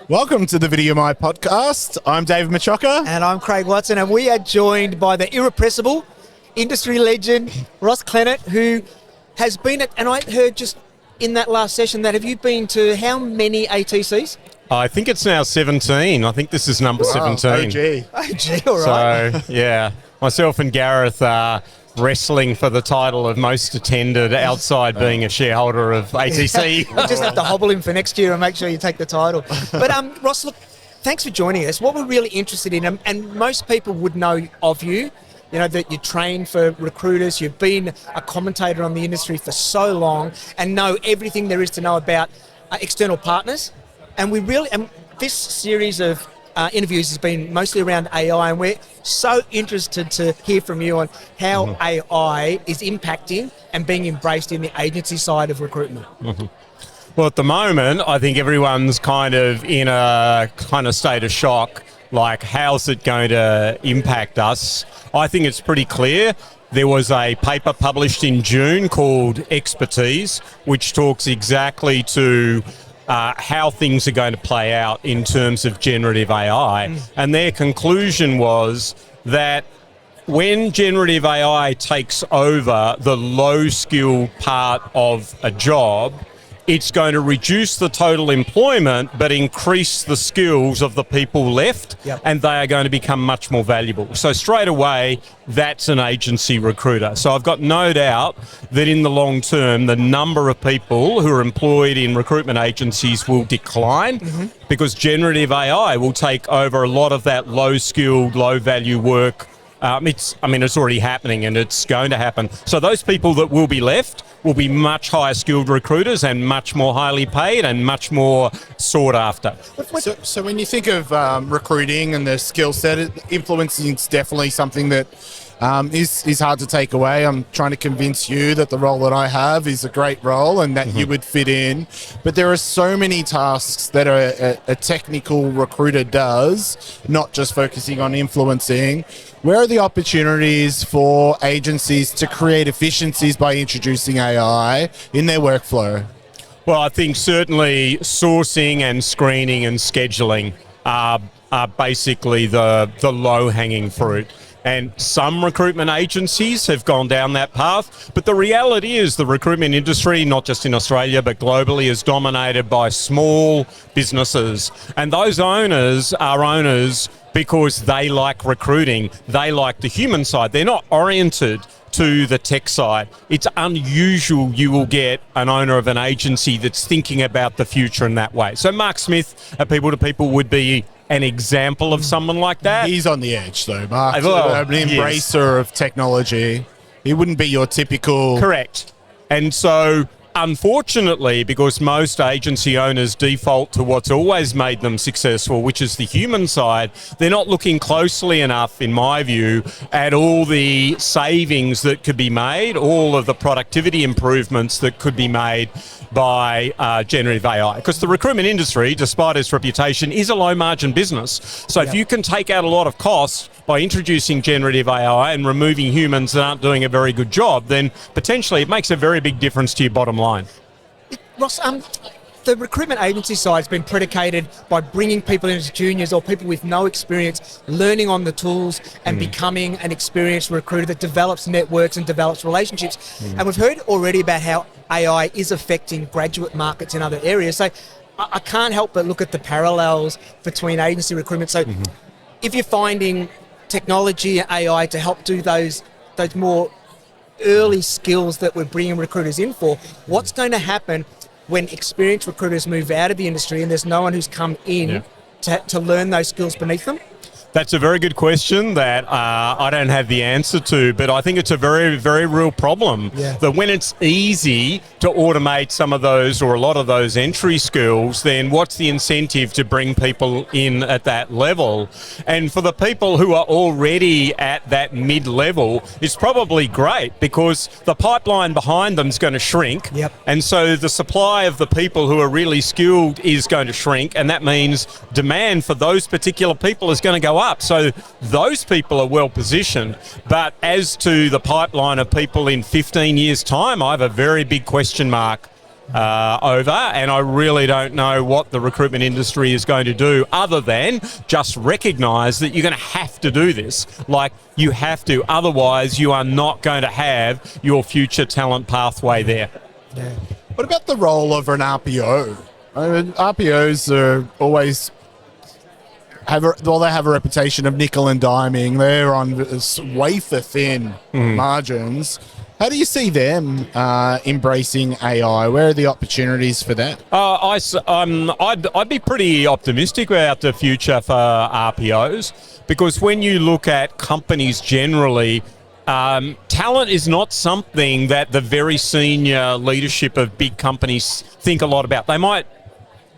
Welcome to the VideoMy podcast. I'm David Maccioca. And I'm Craig Watson, and we are joined by the irrepressible industry legend, Ross Clennett, who has been at, and I heard just in that last session that have you been to how many ATCs? I think it's now 17. I think this is number 17. OG, all right. So, yeah, myself and Gareth are wrestling for the title of most attended outside being a shareholder of ATC. You just have to hobble him for next year and make sure you take the title. But Ross, look, thanks for joining us. What we're really interested in, and most people would know of you, you know, that you train for recruiters, you've been a commentator on the industry for so long and know everything there is to know about external partners. And this series of interviews has been mostly around AI, and we're so interested to hear from you on how AI is impacting and being embraced in the agency side of recruitment. Well, at the moment, I think everyone's kind of in a kind of state of shock, like how's it going to impact us? I think it's pretty clear. There was a paper published in June called Expertise, which talks exactly to how things are going to play out in terms of generative AI. And their conclusion was that when generative AI takes over the low-skilled part of a job, it's going to reduce the total employment but increase the skills of the people left, and they are going to become much more valuable. So straight away, that's an agency recruiter. So I've got no doubt that in the long term, the number of people who are employed in recruitment agencies will decline because generative AI will take over a lot of that low-skilled, low-value work. It's already happening and it's going to happen. So those people that will be left will be much higher skilled recruiters and much more highly paid and much more sought after. So when you think of recruiting and the skill set, influencing is definitely something that is hard to take away. I'm trying to convince you that the role that I have is a great role and that you would fit in. But there are so many tasks that a technical recruiter does, not just focusing on influencing. Where are the opportunities for agencies to create efficiencies by introducing AI in their workflow? Well, I think certainly sourcing and screening and scheduling are basically the low-hanging fruit. And some recruitment agencies have gone down that path. But the reality is the recruitment industry, not just in Australia, but globally, is dominated by small businesses. And those owners are owners because they like recruiting. They like the human side. They're not oriented to the tech side. It's unusual you will get an owner of an agency that's thinking about the future in that way. So Mark Smith at People to People would be an example of someone like that. He's on the edge though, Mark. An embracer of technology. He wouldn't be your typical... Correct. And so, unfortunately, because most agency owners default to what's always made them successful, which is the human side, they're not looking closely enough, in my view, at all the savings that could be made, all of the productivity improvements that could be made by generative AI. Because the recruitment industry, despite its reputation, is a low-margin business. So if you can take out a lot of costs by introducing generative AI and removing humans that aren't doing a very good job, then potentially it makes a very big difference to your bottom line. Ross, the recruitment agency side has been predicated by bringing people in as juniors or people with no experience, learning on the tools and becoming an experienced recruiter that develops networks and develops relationships. And we've heard already about how AI is affecting graduate markets in other areas. So I can't help but look at the parallels between agency recruitment. So if you're finding technology and AI to help do those more early skills that we're bringing recruiters in for, what's going to happen when experienced recruiters move out of the industry and there's no one who's come in to learn those skills beneath them? That's a very good question that I don't have the answer to, but I think it's a very, very real problem. That when it's easy to automate some of those or a lot of those entry skills, then what's the incentive to bring people in at that level? And for the people who are already at that mid-level, it's probably great because the pipeline behind them is going to shrink. And so the supply of the people who are really skilled is going to shrink, and that means demand for those particular people is going to go up. So those people are well positioned. But as to the pipeline of people in 15 years' time, I have a very big question mark over, and I really don't know what the recruitment industry is going to do other than just recognise that you're going to have to do this. Like, you have to, otherwise you are not going to have your future talent pathway there. Yeah. What about the role of an RPO? I mean, RPOs are always they have a reputation of nickel and diming. They're on wafer thin margins. How do you see them embracing AI? Where are the opportunities for that? I'd be pretty optimistic about the future for RPOs, because when you look at companies generally, talent is not something that the very senior leadership of big companies think a lot about. They might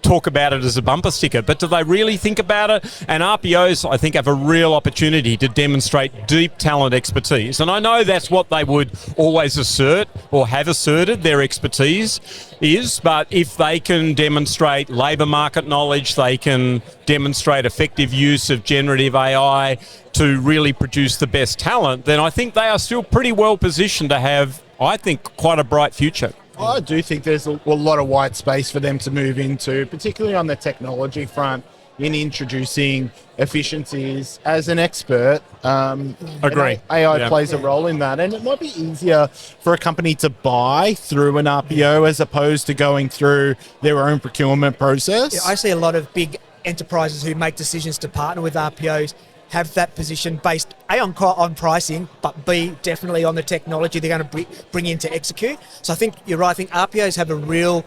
talk about it as a bumper sticker, but do they really think about it? And RPOs, I think, have a real opportunity to demonstrate deep talent expertise. And I know that's what they would always assert, or have asserted their expertise is, but if they can demonstrate labour market knowledge, they can demonstrate effective use of generative AI to really produce the best talent, then I think they are still pretty well positioned to have, I think, quite a bright future. I do think there's a lot of white space for them to move into, particularly on the technology front, in introducing efficiencies. As an expert, Agree. AI plays a role in that, and it might be easier for a company to buy through an RPO as opposed to going through their own procurement process. Yeah, I see a lot of big enterprises who make decisions to partner with RPOs have that position based A, on pricing, but B, definitely on the technology they're going to bring in to execute. So I think you're right. I think RPOs have a real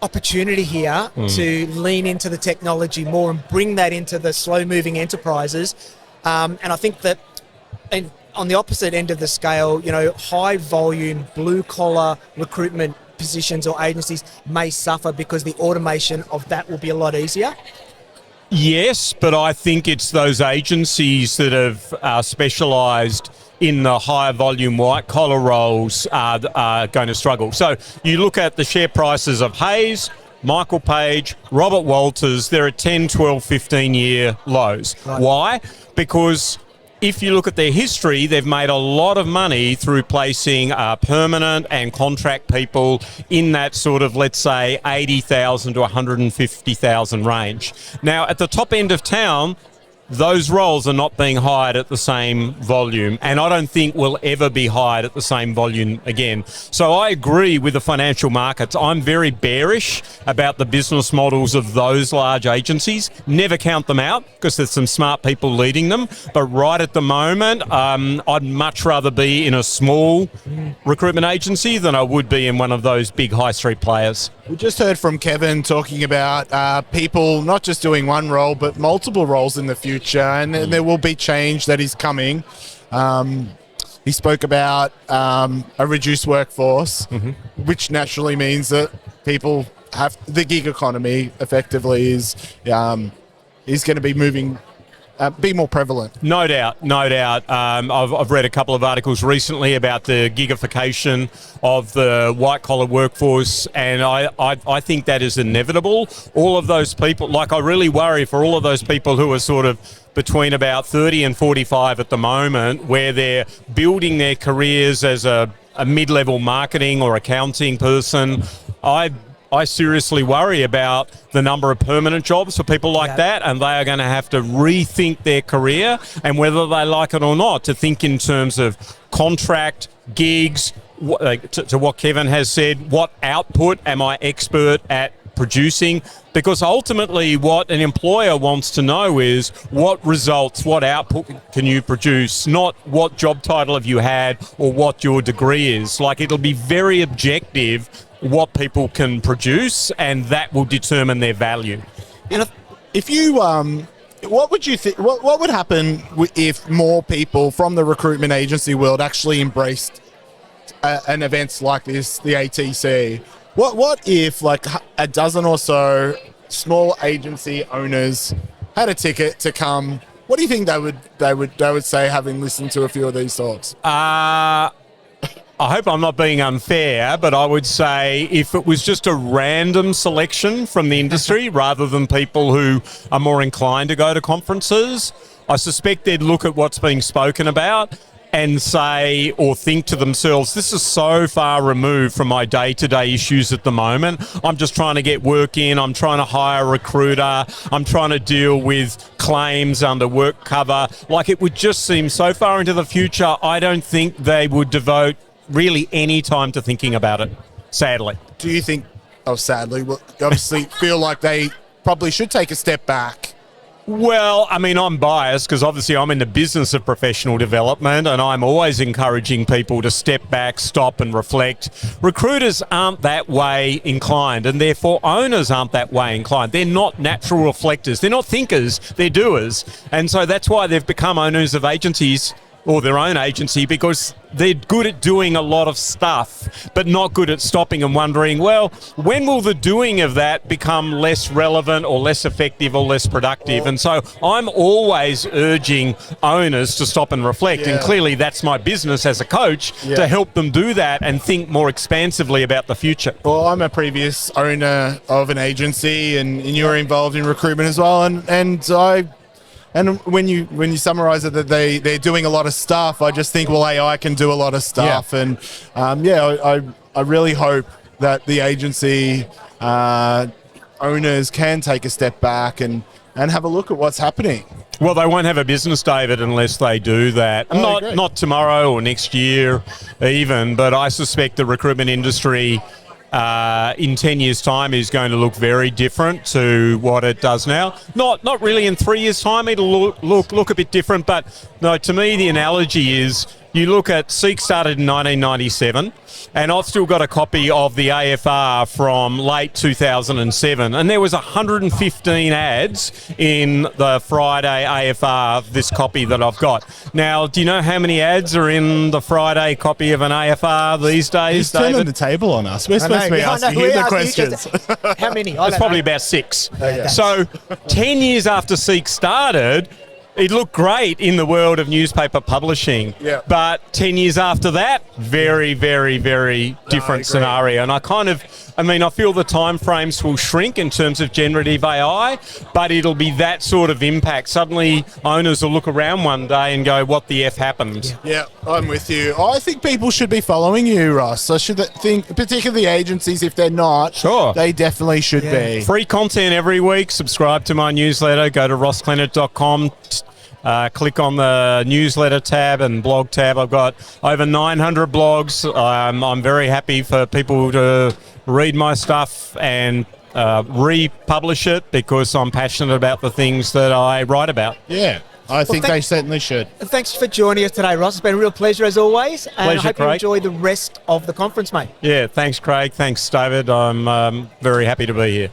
opportunity here to lean into the technology more and bring that into the slow-moving enterprises. And I think that on the opposite end of the scale, high-volume, blue-collar recruitment positions or agencies may suffer because the automation of that will be a lot easier. Yes, but I think it's those agencies that have specialised in the higher volume white collar roles are going to struggle. So you look at the share prices of Hayes, Michael Page, Robert Walters, they're at 10, 12, 15-year lows. Right. Why? Because if you look at their history, they've made a lot of money through placing permanent and contract people in that sort of, let's say, 80,000 to 150,000 range. Now, at the top end of town, those roles are not being hired at the same volume, and I don't think will ever be hired at the same volume again. So I agree with the financial markets. I'm very bearish about the business models of those large agencies. Never count them out, because there's some smart people leading them. But right at the moment, I'd much rather be in a small recruitment agency than I would be in one of those big high street players. We just heard from Kevin talking about people not just doing one role, but multiple roles in the future, and there will be change that is coming. He spoke about a reduced workforce, which naturally means that people have the gig economy effectively is going to be moving. Be more prevalent. No doubt. I've read a couple of articles recently about the gigification of the white-collar workforce, and I think that is inevitable. All of those people, I really worry for all of those people who are sort of between about 30 and 45 at the moment, where they're building their careers as a mid-level marketing or accounting person. I seriously worry about the number of permanent jobs for people like that, and they are going to have to rethink their career, and whether they like it or not, to think in terms of contract, gigs, to what Kevin has said, what output am I expert at producing? Because ultimately what an employer wants to know is what results, what output can you produce, not what job title have you had or what your degree is. It'll be very objective what people can produce, and that will determine their value. And if you, what would you think? What would happen if more people from the recruitment agency world actually embraced an events like this, the ATC? What if a dozen or so small agency owners had a ticket to come? What do you think they would say, having listened to a few of these talks? I hope I'm not being unfair, but I would say if it was just a random selection from the industry rather than people who are more inclined to go to conferences, I suspect they'd look at what's being spoken about and say or think to themselves, this is so far removed from my day-to-day issues at the moment. I'm just trying to get work in. I'm trying to hire a recruiter. I'm trying to deal with claims under work cover. Like, it would just seem so far into the future, I don't think they would devote really any time to thinking about it, sadly. Do you think, sadly, well, obviously feel like they probably should take a step back? Well, I mean, I'm biased because obviously I'm in the business of professional development, and I'm always encouraging people to step back, stop and reflect. Recruiters aren't that way inclined, and therefore owners aren't that way inclined. They're not natural reflectors. They're not thinkers. They're doers. And so that's why they've become owners of agencies or their own agency, because they're good at doing a lot of stuff, but not good at stopping and wondering, well, when will the doing of that become less relevant or less effective or less productive? And so I'm always urging owners to stop and reflect. And clearly that's my business as a coach, to help them do that and think more expansively about the future. Well, I'm a previous owner of an agency, and you're involved in recruitment as well. And when you summarize it that they're doing a lot of stuff, I just think, well, AI can do a lot of stuff. And I really hope that the agency owners can take a step back and have a look at what's happening. Well, they won't have a business, David, unless they do that. Not tomorrow or next year even, but I suspect the recruitment industry in 10 years' time is going to look very different to what it does now. Not really in 3 years' time. It'll look a bit different, but no, to me the analogy is, you look at Seek started in 1997, and I've still got a copy of the AFR from late 2007, and there was 115 ads in the Friday AFR of this copy that I've got. Now, do you know how many ads are in the Friday copy of an AFR these days, He's David? turning the table on us. We're supposed to be asking you the questions. How many? It's probably about 6. So 10 years after Seek started, it looked great in the world of newspaper publishing. But 10 years after that, very, very, very different scenario. And I feel the time frames will shrink in terms of generative AI, but it'll be that sort of impact. Suddenly owners will look around one day and go, what the F happened? Yeah, I'm with you. I think people should be following you, Ross. I should think, particularly the agencies, if they're not, they definitely should be. Free content every week. Subscribe to my newsletter. Go to rossclennett.com. Click on the newsletter tab and blog tab. I've got over 900 blogs. I'm very happy for people to read my stuff and republish it, because I'm passionate about the things that I write about. Yeah, I think they certainly should. Thanks for joining us today, Ross. It's been a real pleasure as always. And Pleasure, I hope Craig. you enjoy the rest of the conference, mate. Yeah, thanks, Craig. Thanks, David. I'm very happy to be here.